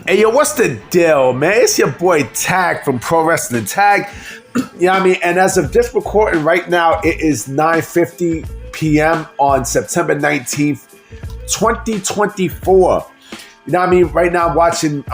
Hey, yo, what's the deal, man? It's your boy Tag from Pro Wrestling Tag. You know what I mean? And as of this recording right now, it is 9:50 p.m. on September 19th, 2024. You know what I mean? Right now, I'm watching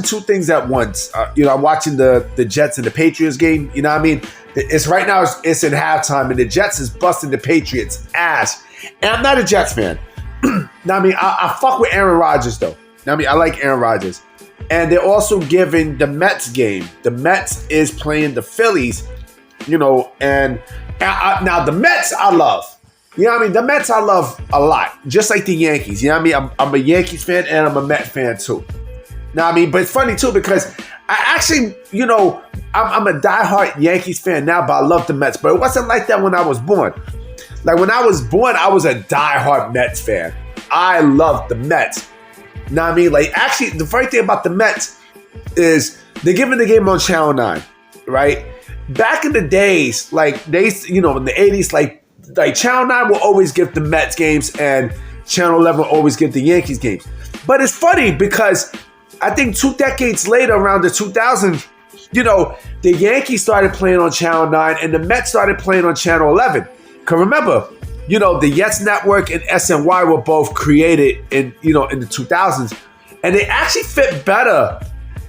two things at once. I'm watching the Jets and the Patriots game. You know what I mean? It's right now. It's in halftime, and the Jets is busting the Patriots' ass. And I'm not a Jets fan. You know what I mean? I fuck with Aaron Rodgers though. You know what I mean? I like Aaron Rodgers, and they're also giving the Mets game. The Mets is playing the Phillies. You know, and now the Mets I love. You know what I mean? The Mets I love a lot, just like the Yankees. You know what I mean? I'm a Yankees fan and I'm a Met fan too. You know what I mean? But it's funny too because I actually, I'm a diehard Yankees fan now, but I love the Mets. But it wasn't like that when I was born. Like when I was born, I was a diehard Mets fan. I loved the Mets. You know what I mean? Like actually, the funny thing about the Mets is they're giving the game on Channel 9, right? Back in the days, like in the 80s, like Channel 9 will always give the Mets games and Channel 11 will always give the Yankees games. But it's funny because I think 2 decades later, around the 2000s, the Yankees started playing on Channel 9 and the Mets started playing on Channel 11. Because remember, the Yes Network and SNY were both created in the 2000s. And they actually fit better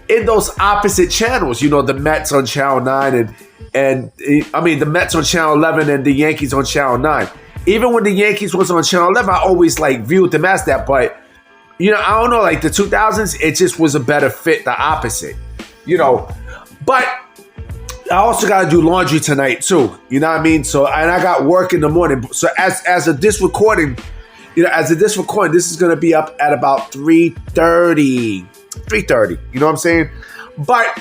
in those opposite channels. The Mets on Channel 9 and the Mets on Channel 11 and the Yankees on Channel 9. Even when the Yankees was on Channel 11, I always viewed them as that. But, I don't know, the 2000s, it just was a better fit, the opposite. But I also got to do laundry tonight too. You know what I mean? So, and I got work in the morning. So as of this recording, this is going to be up at about 3:30. 3:30. You know what I'm saying? But,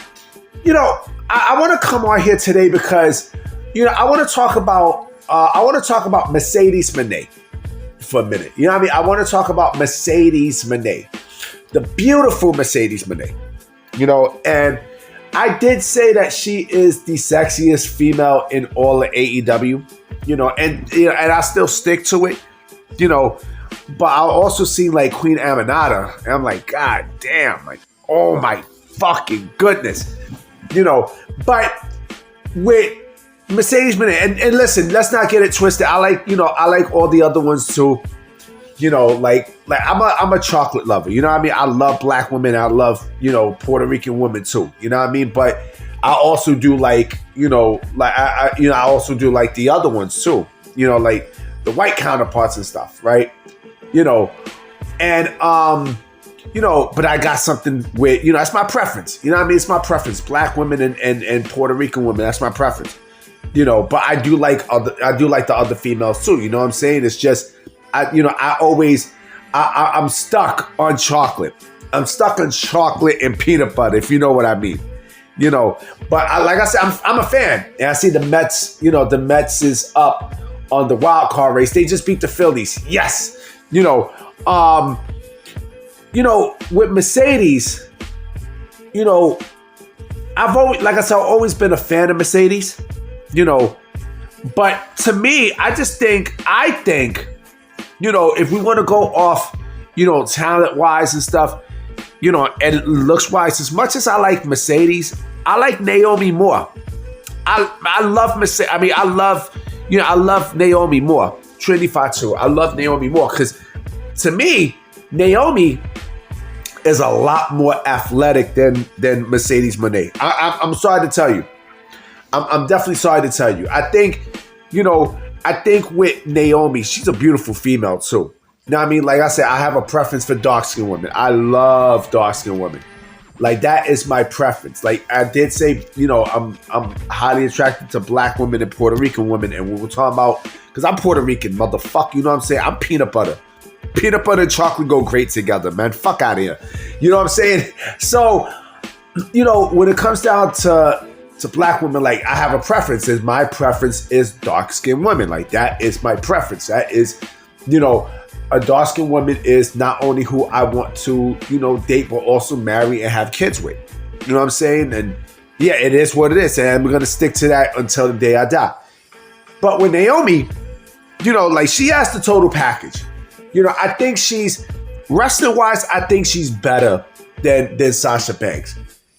I want to come on here today because, I want to talk about Mercedes Mone for a minute. You know what I mean? I want to talk about Mercedes Mone, the beautiful Mercedes Mone. And I did say that she is the sexiest female in all of AEW. And I still stick to it. But I also see Queen Aminata, and I'm like, God damn, oh my fucking goodness. But with Mercedes Mone, and listen, let's not get it twisted. I like all the other ones too. I'm a chocolate lover. You know what I mean? I love black women. I love, Puerto Rican women too. You know what I mean? But I also do I also do the other ones too. The white counterparts and stuff, right? But I got something with, that's my preference. You know what I mean? It's my preference. Black women and Puerto Rican women, that's my preference. But I do like the other females too. You know what I'm saying? It's just, I'm stuck on chocolate. I'm stuck on chocolate and peanut butter, if you know what I mean. But like I said, I'm a fan. And I see the Mets, the Mets is up on the wild card race. They just beat the Phillies. Yes. With Mercedes, I've always been a fan of Mercedes, but to me, I think, if we want to go off, talent wise and stuff, and looks wise, as much as I like Mercedes, I like Naomi more. I love Mercedes. I mean, I love Naomi more. Trinity Fatu. I love Naomi more because to me, Naomi is a lot more athletic than Mercedes Mone. I'm sorry to tell you. I'm definitely sorry to tell you. I think with Naomi, she's a beautiful female too. You know what I mean? Like I said, I have a preference for dark-skinned women. I love dark-skinned women. That is my preference. I did say, I'm highly attracted to black women and Puerto Rican women. And we were talking about, because I'm Puerto Rican, motherfucker. You know what I'm saying? I'm peanut butter. Peanut butter and chocolate go great together, man. Fuck out of here. You know what I'm saying? So, when it comes down to black women, I have a preference. And my preference is dark-skinned women. That is my preference. That is, a dark-skinned woman is not only who I want to, date, but also marry and have kids with. You know what I'm saying? And yeah, it is what it is. And we're going to stick to that until the day I die. But with Naomi, she has the total package. I think she's, wrestling-wise, I think she's better than Sasha Banks.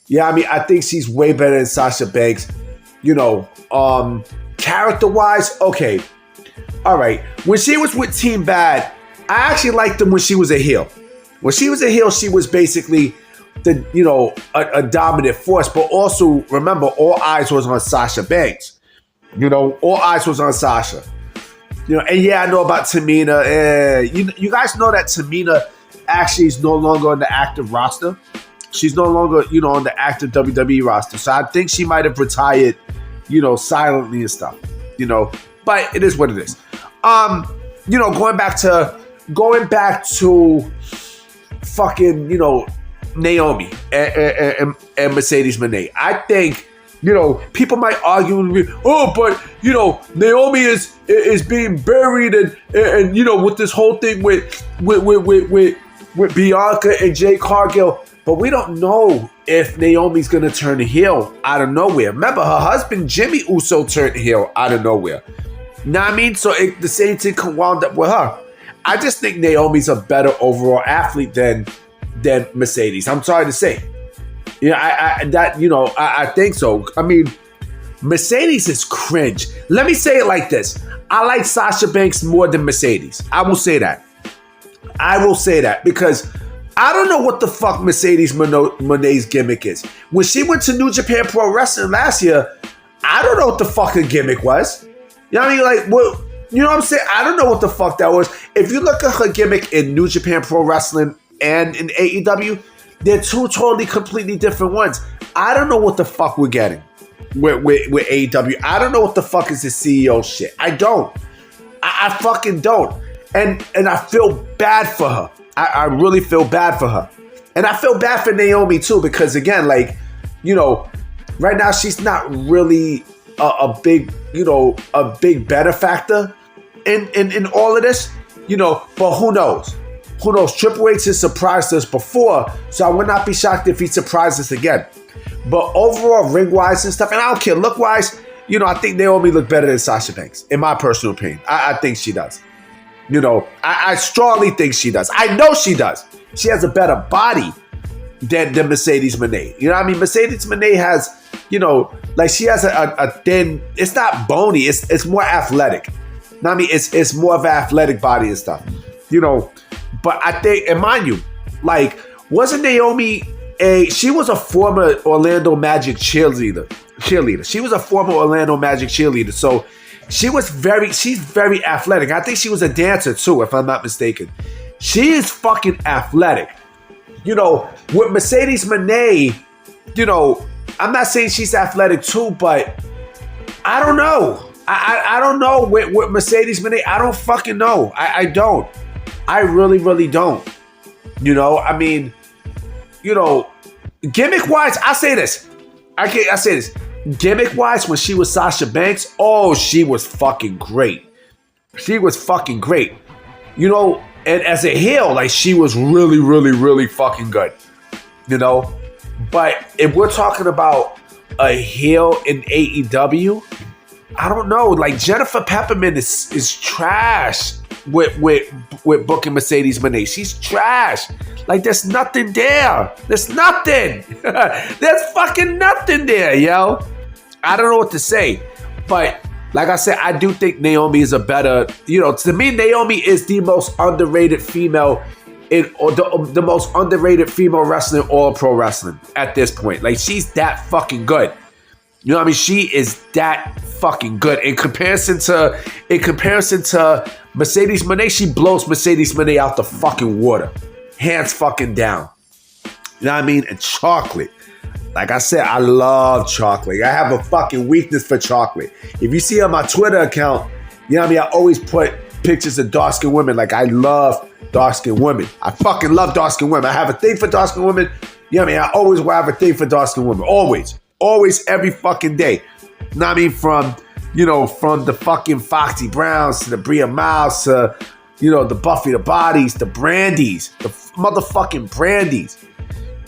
Yeah, I mean, I think she's way better than Sasha Banks. You know, character-wise, okay. All right. When she was with Team Bad, I actually liked them when she was a heel. When she was a heel, she was basically a dominant force. But also, remember, all eyes was on Sasha Banks. All eyes was on Sasha. And yeah, I know about Tamina. You guys know that Tamina actually is no longer on the active roster. She's no longer, on the active WWE roster. So I think she might have retired, silently and stuff. But it is what it is. Going back to fucking, Naomi and Mercedes Mone. I think, people might argue with me, but Naomi is being buried and with this whole thing with Bianca and Jade Cargill. But we don't know if Naomi's gonna turn heel out of nowhere. Remember, her husband Jimmy Uso turned heel out of nowhere. Know what I mean? So the same thing wound up with her. I just think Naomi's a better overall athlete than Mercedes. I'm sorry to say. I think so. I mean, Mercedes is cringe. Let me say it like this. I like Sasha Banks more than Mercedes. I will say that. Because I don't know what the fuck Mercedes Moné's gimmick is. When she went to New Japan Pro Wrestling last year, I don't know what the fuck her gimmick was. You know what I mean? Like, what? You know what I'm saying? I don't know what the fuck that was. If you look at her gimmick in New Japan Pro Wrestling and in AEW, they're two totally, completely different ones. I don't know what the fuck we're getting with AEW. I don't know what the fuck is the CEO shit. I don't. I fucking don't. And I feel bad for her. I really feel bad for her. And I feel bad for Naomi too, because again, like, right now she's not really a big better factor in all of this, but who knows? Who knows? Triple H has surprised us before, so I would not be shocked if he surprised us again. But overall, ring-wise and stuff, and I don't care, look-wise, I think Naomi look better than Sasha Banks, in my personal opinion. I think she does. I strongly think she does. I know she does. She has a better body than Mercedes Mone. You know what I mean? Mercedes Mone has, she has a thin, it's not bony, it's more athletic. You know what I mean? It's more of an athletic body and stuff. But I think, and mind you, like, wasn't Naomi she was a former Orlando Magic cheerleader. She was a former Orlando Magic cheerleader. So she's very athletic. I think she was a dancer too, if I'm not mistaken. She is fucking athletic. With Mercedes Mone, I'm not saying she's athletic too, but I don't know. I don't know with Mercedes Mone. I don't fucking know. I don't. I really, really don't. I mean, gimmick-wise, I say this. I say this. Gimmick-wise, when she was Sasha Banks, she was fucking great. She was fucking great. And as a heel, like, she was really, really, really fucking good. But if we're talking about a heel in AEW, I don't know. Like, Jennifer Peppermint is trash with booking Mercedes Mone. She's trash. Like, there's nothing there. There's nothing. There's fucking nothing there, yo. I don't know what to say. But like I said, I do think Naomi is a better, to me, Naomi is the most underrated female the most underrated female wrestler in all pro wrestling at this point. Like, she's that fucking good. You know what I mean? She is that fucking good. In comparison to Mercedes Mone, she blows Mercedes Mone out the fucking water. Hands fucking down. You know what I mean? And chocolate. Like I said, I love chocolate. I have a fucking weakness for chocolate. If you see on my Twitter account, you know what I mean? I always put pictures of dark-skinned women. Like, I love dark-skinned women. I fucking love dark-skinned women. I have a thing for dark-skinned women. You know what I mean? I always will have a thing for dark-skinned women. Always. Always, every fucking day. You know what I mean? From the fucking Foxy Browns to the Bria Miles to, the Buffy the Bodies, the Brandies, the motherfucking Brandies.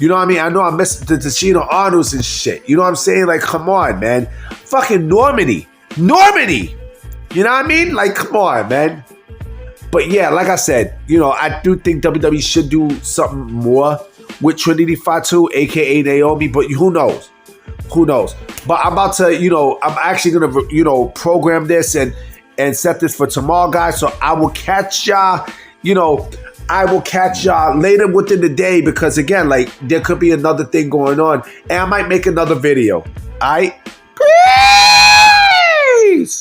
You know what I mean? I know I missed the Tashina Arnolds and shit. You know what I'm saying? Like, come on, man. Fucking Normandy. You know what I mean? Like, come on, man. But yeah, like I said, I do think WWE should do something more with Trinity Fatu, aka Naomi. But who knows? Who knows? But I'm about to, I'm actually gonna, program this and set this for tomorrow, guys. So I will catch y'all. I will catch y'all later within the day because again, like there could be another thing going on, and I might make another video. All right.